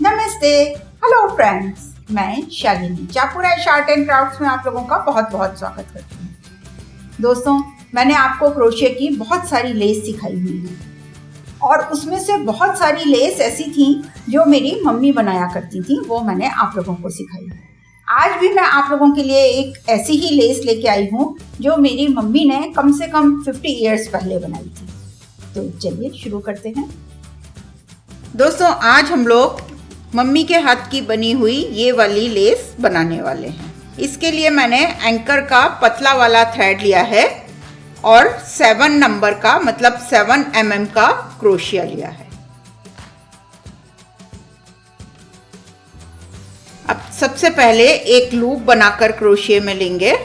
नमस्ते, hello friends. मैं Shalini चापुरा art and crafts में आप लोगों का बहुत बहुत स्वागत करती हूँ। दोस्तों, मैंने आपको क्रोशे की बहुत सारी लेस सिखाई हुई है और उसमें से बहुत सारी लेस ऐसी थी जो मेरी मम्मी बनाया करती थी, वो मैंने आप लोगों को सिखाई। आज भी मैं आप लोगों के लिए एक ऐसी ही लेस लेके आई हूँ जो मेरी मम्मी ने कम से कम 50 ईयर्स पहले बनाई थी। तो चलिए शुरू करते हैं। दोस्तों, आज हम लोग मम्मी के हाथ की बनी हुई ये वाली लेस बनाने वाले हैं। इसके लिए मैंने एंकर का पतला वाला थ्रेड लिया है और 7 नंबर का मतलब 7 mm का क्रोशिया लिया है। अब सबसे पहले एक लूप बनाकर क्रोशिया में लेंगे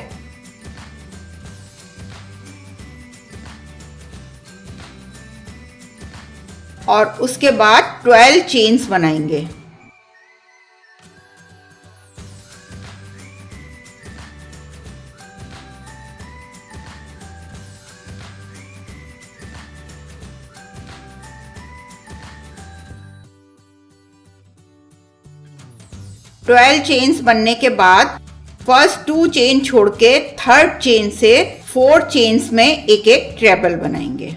और उसके बाद 12 चेन्स बनाएंगे। ट्वेल्व चेन्स बनने के बाद फर्स्ट 2 चेन छोड़ के थर्ड चेन से 4 चेन्स में एक एक ट्रेबल बनाएंगे।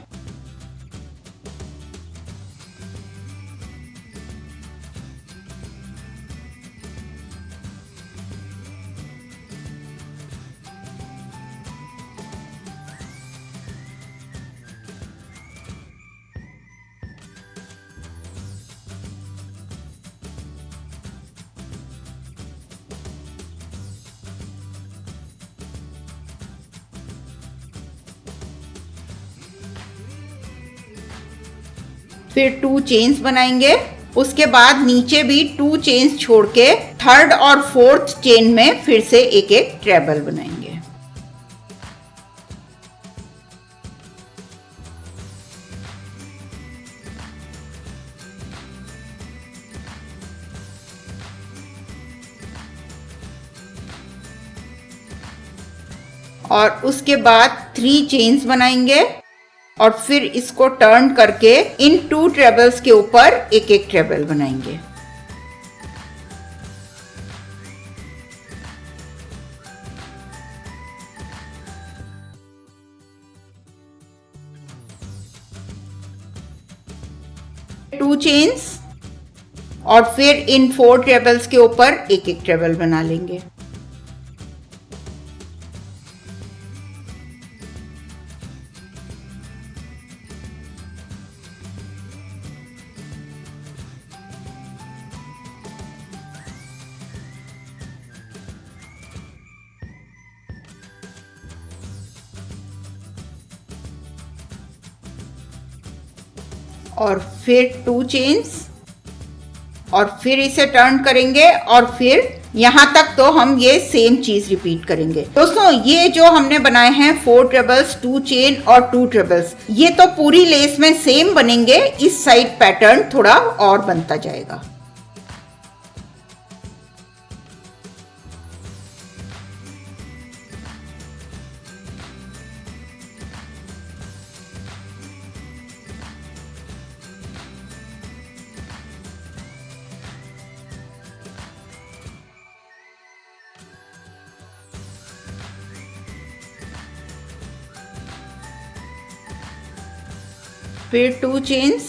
फिर 2 चेन्स बनाएंगे। उसके बाद नीचे भी 2 चेन्स छोड़ के थर्ड और फोर्थ चेन में फिर से एक एक ट्रेबल बनाएंगे। और उसके बाद 3 चेन्स बनाएंगे और फिर इसको टर्न करके इन 2 ट्रेबल्स के ऊपर एक एक ट्रेबल बनाएंगे। टू चेन्स और फिर इन 4 ट्रेबल्स के ऊपर एक एक ट्रेबल बना लेंगे। और फिर 2 चेन्स और फिर इसे टर्न करेंगे और फिर यहां तक तो हम ये सेम चीज रिपीट करेंगे। दोस्तों, ये जो हमने बनाए हैं 4 ट्रेबल्स, 2 चेन और 2 ट्रेबल्स, ये तो पूरी लेस में सेम बनेंगे। इस साइड पैटर्न थोड़ा और बनता जाएगा। फिर 2 चेन्स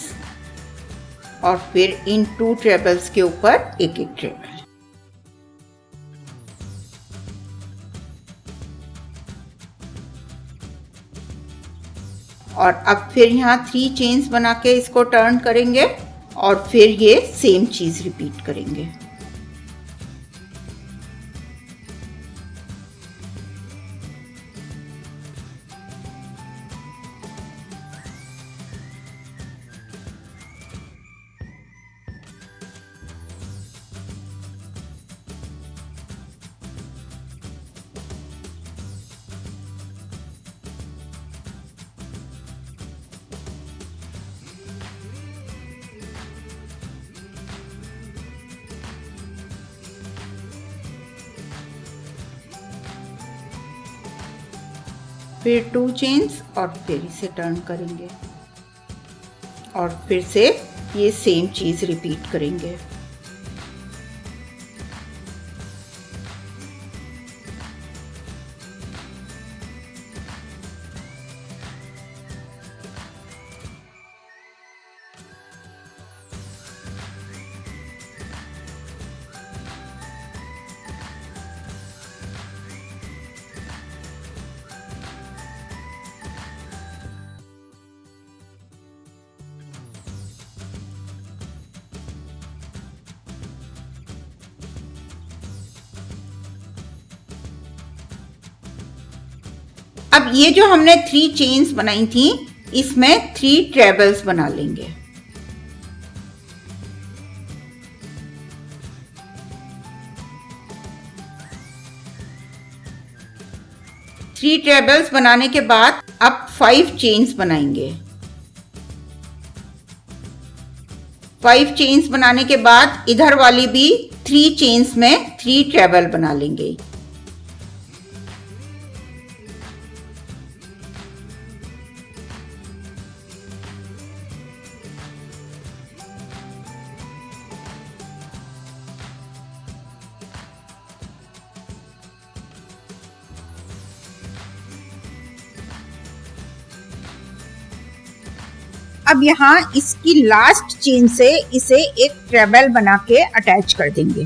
और फिर इन 2 ट्रेबल्स के ऊपर एक एक ट्रेबल। और अब फिर यहाँ 3 चेन्स बना के इसको टर्न करेंगे और फिर ये सेम चीज रिपीट करेंगे। फिर 2 चेन्स और फिर इसे टर्न करेंगे और फिर से ये सेम चीज़ रिपीट करेंगे। अब ये जो हमने 3 चेन्स बनाई थी, इसमें 3 ट्रेबल्स बना लेंगे। थ्री ट्रेबल्स बनाने के बाद अब 5 चेन्स बनाएंगे। 5 चेन्स बनाने के बाद इधर वाली भी 3 चेन्स में 3 ट्रेबल बना लेंगे। अब यहाँ इसकी लास्ट चेन से इसे एक ट्रेबल बना के अटैच कर देंगे।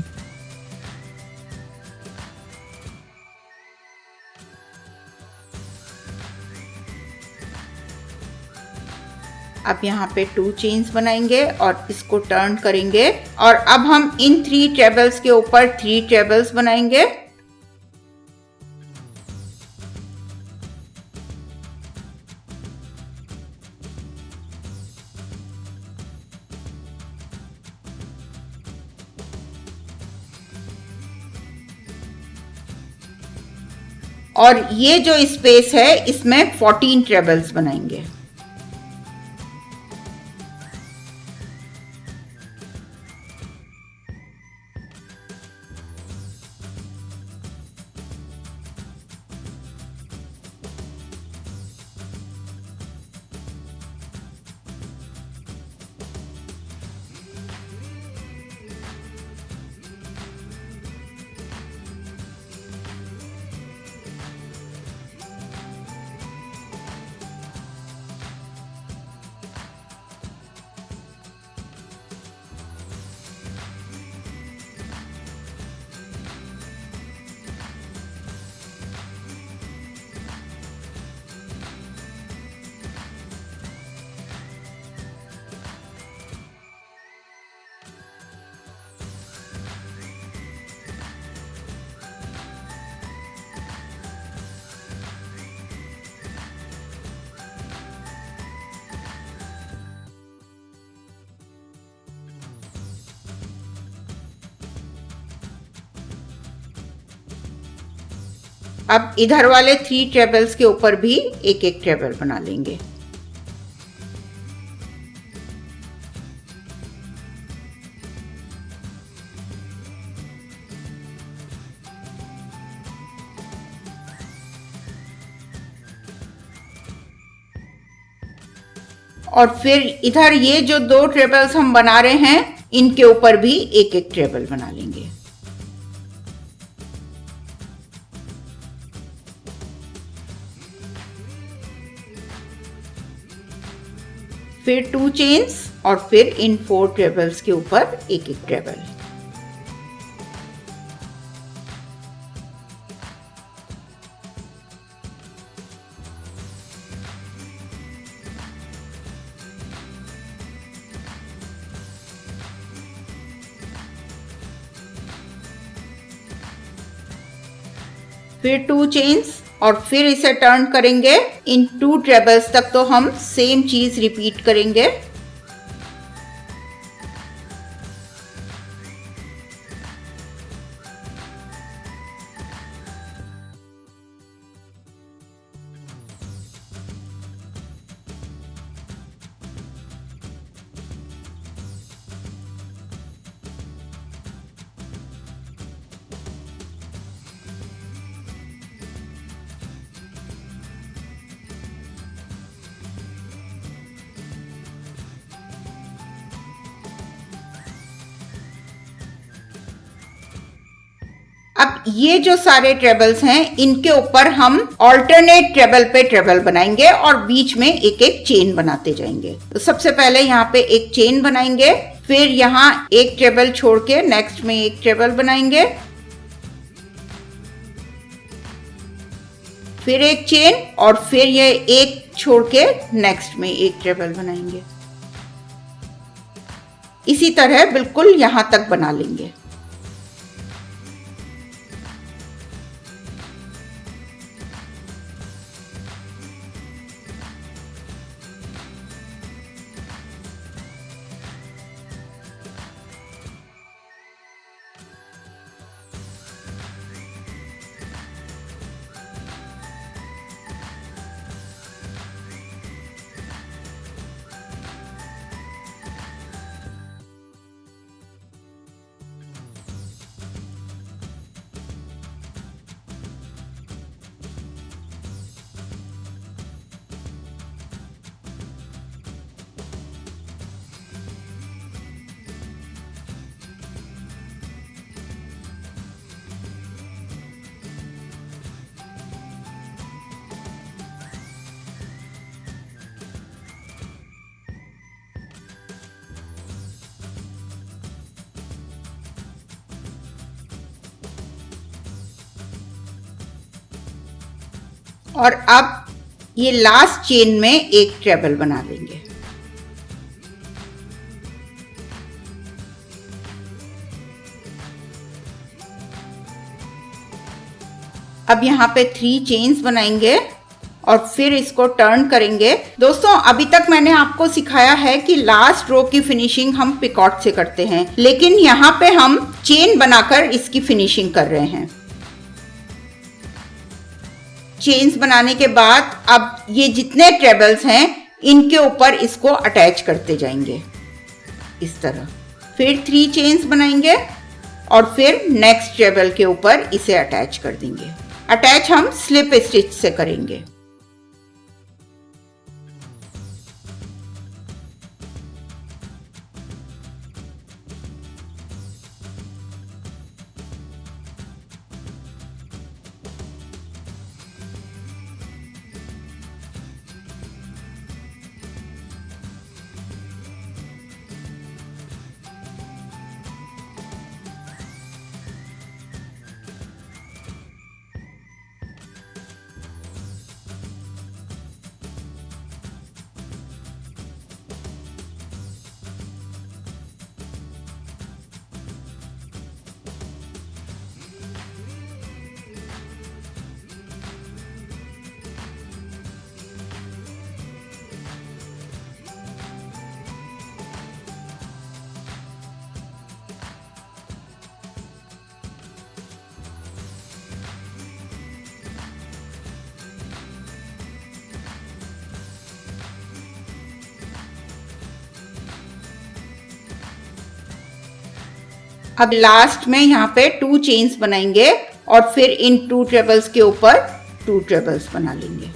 अब यहाँ पे 2 चेन्स बनाएंगे और इसको टर्न करेंगे और अब हम इन 3 ट्रेबल्स के ऊपर 3 ट्रेबल्स बनाएंगे। और ये जो स्पेस है इसमें 14 ट्रेबल्स बनाएंगे। अब इधर वाले 3 ट्रेबल्स के ऊपर भी एक एक ट्रेबल बना लेंगे। और फिर इधर ये जो 2 ट्रेबल्स हम बना रहे हैं, इनके ऊपर भी एक एक ट्रेबल बना लेंगे। फिर 2 चेन्स और फिर इन 4 ट्रेबल्स के ऊपर एक एक ट्रेबल। फिर 2 चेन्स और फिर इसे टर्न करेंगे। इन 2 ट्रेबल्स तक तो हम सेम चीज रिपीट करेंगे। अब ये जो सारे ट्रेबल्स हैं, इनके ऊपर हम ऑल्टरनेट ट्रेबल पे ट्रेबल बनाएंगे और बीच में एक एक चेन बनाते जाएंगे। तो सबसे पहले यहाँ पे एक चेन बनाएंगे, फिर यहाँ एक ट्रेबल छोड़ के नेक्स्ट में एक ट्रेबल बनाएंगे, फिर एक चेन और फिर ये एक छोड़ के नेक्स्ट में एक ट्रेबल बनाएंगे। इसी तरह बिल्कुल यहां तक बना लेंगे। और अब ये लास्ट चेन में एक ट्रेबल बना लेंगे। अब यहाँ पे 3 चेन्स बनाएंगे और फिर इसको टर्न करेंगे। दोस्तों अभी तक मैंने आपको सिखाया है कि लास्ट रो की फिनिशिंग हम पिकॉट से करते हैं, लेकिन यहाँ पे हम चेन बनाकर इसकी फिनिशिंग कर रहे हैं। चेन्स बनाने के बाद अब ये जितने ट्रेबल्स हैं इनके ऊपर इसको अटैच करते जाएंगे इस तरह। फिर 3 चेन्स बनाएंगे और फिर नेक्स्ट ट्रेबल के ऊपर इसे अटैच कर देंगे। अटैच हम स्लिप स्टिच से करेंगे। अब लास्ट में यहाँ पे 2 चेन्स बनाएंगे और फिर इन 2 ट्रेबल्स के ऊपर 2 ट्रेबल्स बना लेंगे।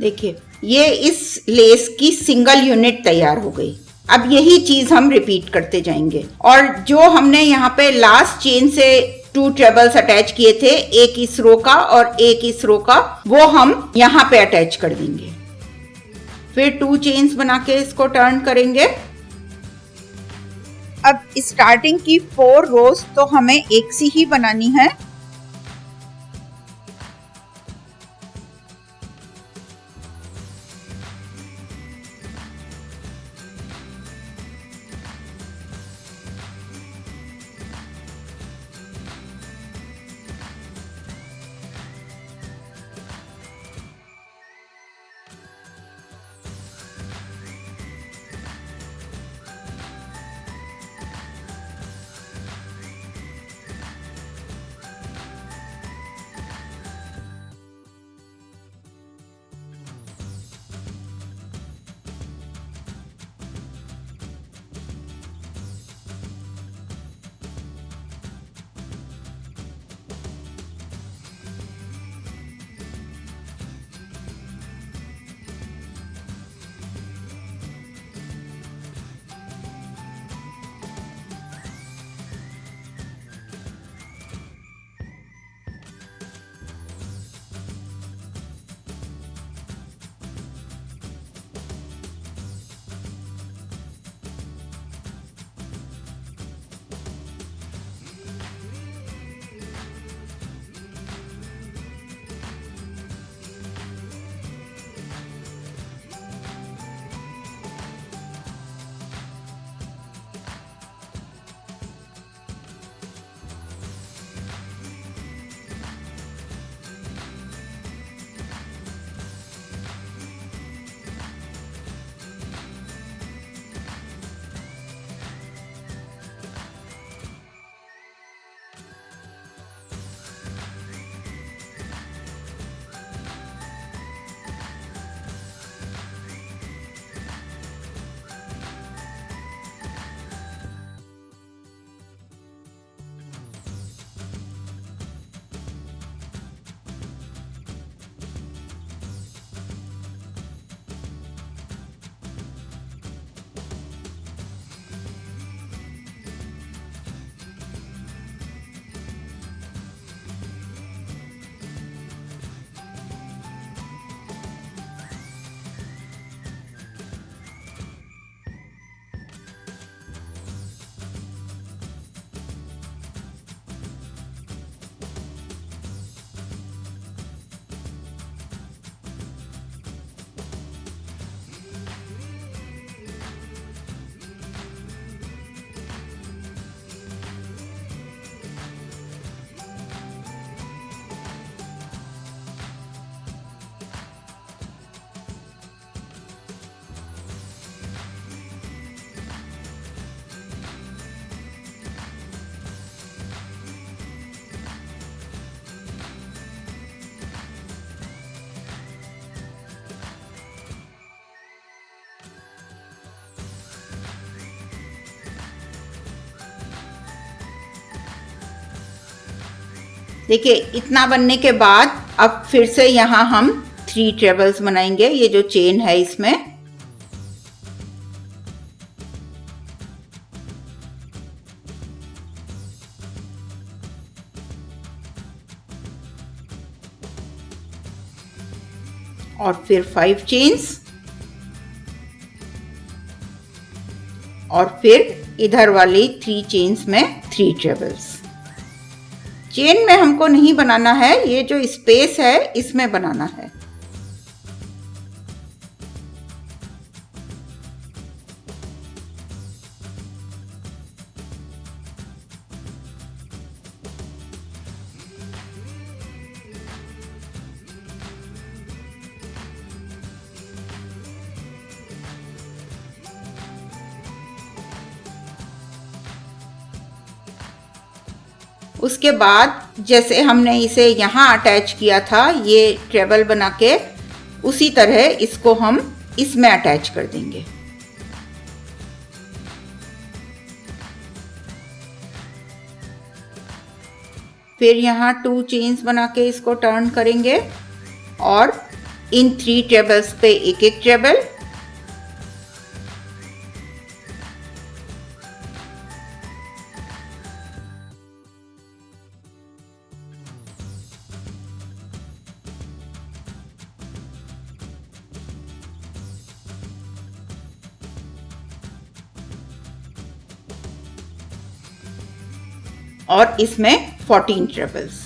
देखिए ये इस लेस की सिंगल यूनिट तैयार हो गई। अब यही चीज हम रिपीट करते जाएंगे और जो हमने यहाँ पे लास्ट चेन से 2 ट्रेबल्स अटैच किए थे, एक इस रो का और एक इस रो का, वो हम यहाँ पे अटैच कर देंगे। फिर 2 चेन्स बना के इसको टर्न करेंगे। अब स्टार्टिंग की 4 रोज तो हमें एक सी ही बनानी है। देखिए इतना बनने के बाद अब फिर से यहाँ हम 3 ट्रेबल्स बनाएंगे, ये जो चेन है इसमें। और फिर 5 चेन्स, और फिर इधर वाली 3 चेन्स में 3 ट्रेबल्स। चेन में हमको नहीं बनाना है, ये जो स्पेस है इसमें बनाना है। उसके बाद जैसे हमने इसे यहाँ अटैच किया था ये ट्रेबल बना के, उसी तरह इसको हम इसमें अटैच कर देंगे। फिर यहाँ 2 चेन्स बना के इसको टर्न करेंगे और इन 3 ट्रेबल्स पे एक एक ट्रेबल। और इसमें 14 ट्रेबल्स।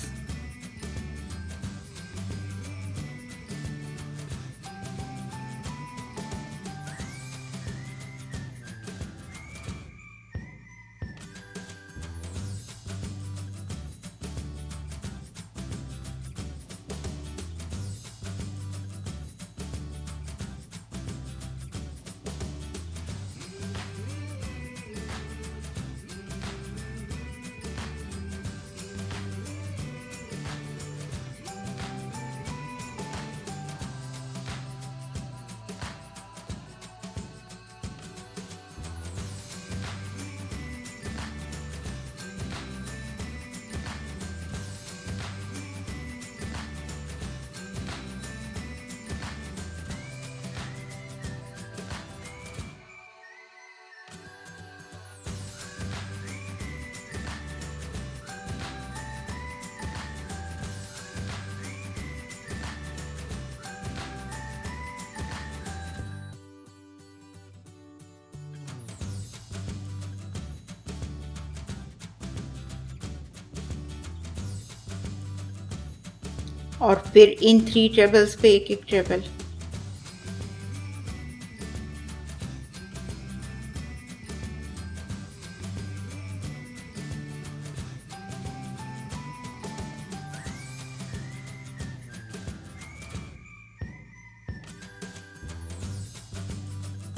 और फिर इन 3 ट्रेबल्स पे एक एक ट्रेबल।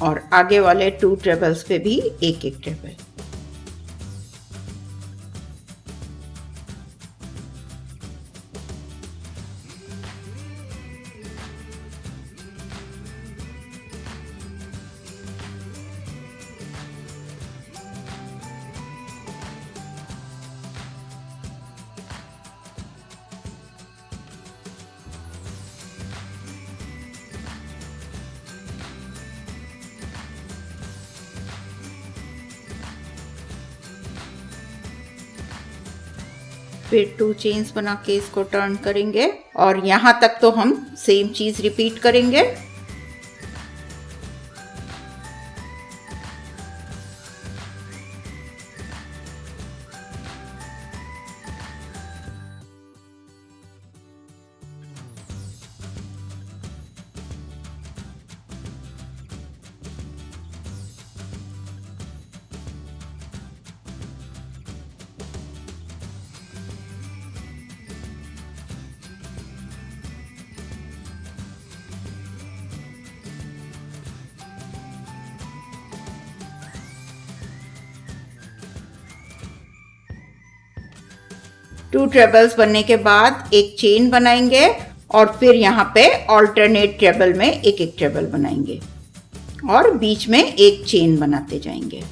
और आगे वाले 2 ट्रेबल्स पे भी एक एक ट्रेबल। फिर 2 चेन्स बना के इसको टर्न करेंगे और यहाँ तक तो हम सेम चीज रिपीट करेंगे। टू ट्रेबल्स बनने के बाद एक चेन बनाएंगे और फिर यहाँ पे ऑल्टरनेट ट्रेबल में एक एक ट्रेबल बनाएंगे और बीच में एक चेन बनाते जाएंगे।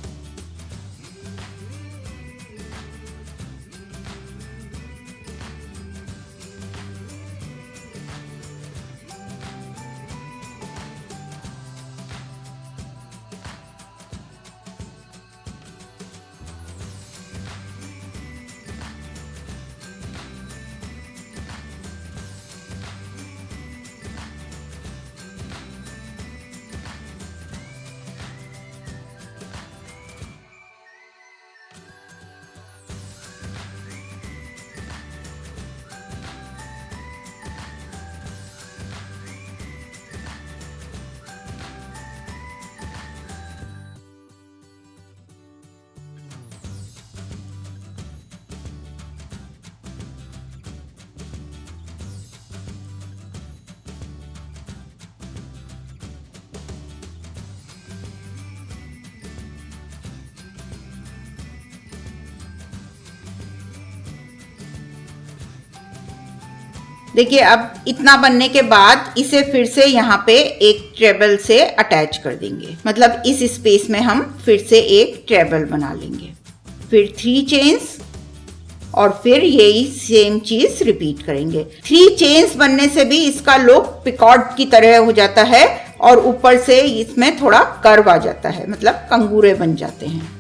देखिए अब इतना बनने के बाद इसे फिर से यहाँ पे एक ट्रेबल से अटैच कर देंगे, मतलब इस स्पेस में हम फिर से एक ट्रेबल बना लेंगे, फिर 3 चेन्स और फिर यही सेम चीज रिपीट करेंगे। 3 चेन्स बनने से भी इसका लुक पिकॉट की तरह हो जाता है और ऊपर से इसमें थोड़ा कर्व आ जाता है, मतलब कंगूरे बन जाते हैं।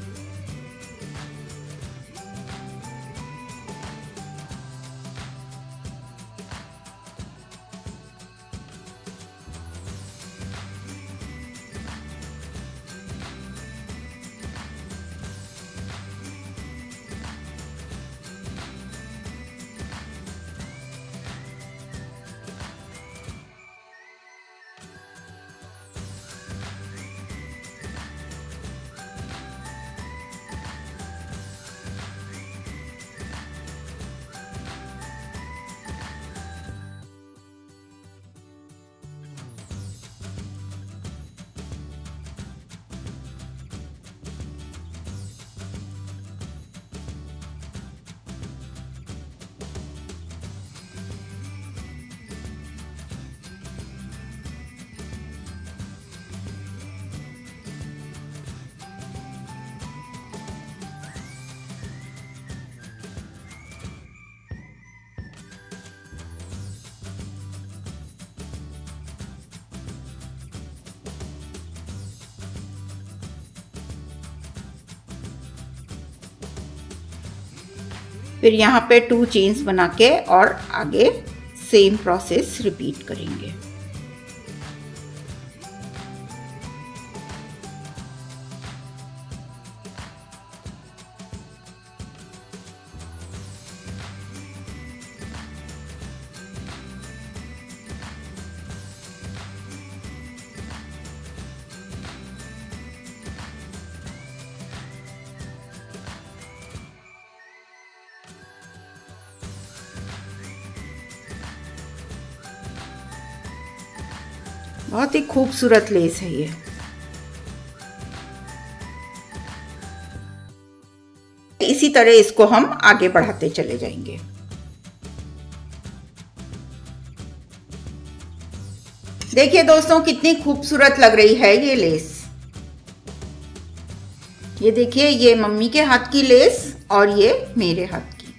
फिर यहाँ पे 2 चेन्स बना के और आगे सेम प्रोसेस रिपीट करेंगे। बहुत ही खूबसूरत लेस है ये। इसी तरह इसको हम आगे बढ़ाते चले जाएंगे। देखिए दोस्तों कितनी खूबसूरत लग रही है ये लेस। ये देखिए, ये मम्मी के हाथ की लेस और ये मेरे हाथ की।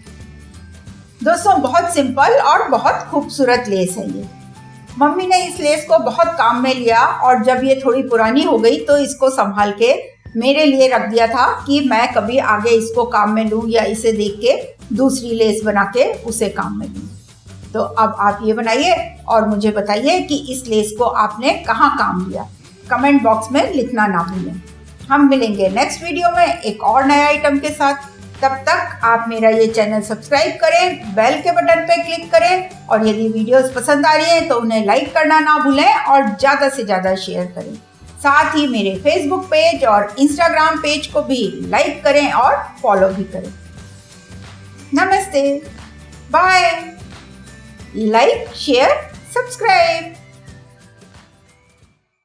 दोस्तों बहुत सिंपल और बहुत खूबसूरत लेस है ये। मम्मी ने इस लेस को बहुत काम में लिया और जब ये थोड़ी पुरानी हो गई तो इसको संभाल के मेरे लिए रख दिया था कि मैं कभी आगे इसको काम में लूँ या इसे देख के दूसरी लेस बना के उसे काम में लूँ। तो अब आप ये बनाइए और मुझे बताइए कि इस लेस को आपने कहाँ काम लिया। कमेंट बॉक्स में लिखना ना भूलें। हम मिलेंगे नेक्स्ट वीडियो में एक और नए आइटम के साथ। तब तक आप मेरा ये चैनल सब्सक्राइब करें, बेल के बटन पे क्लिक करें और यदि वीडियोस पसंद आ रही हैं तो उन्हें लाइक करना ना भूलें और ज़्यादा से ज़्यादा शेयर करें। साथ ही मेरे फेसबुक पेज और इंस्टाग्राम पेज को भी लाइक करें और फॉलो भी करें। नमस्ते, बाय। Like, share, subscribe.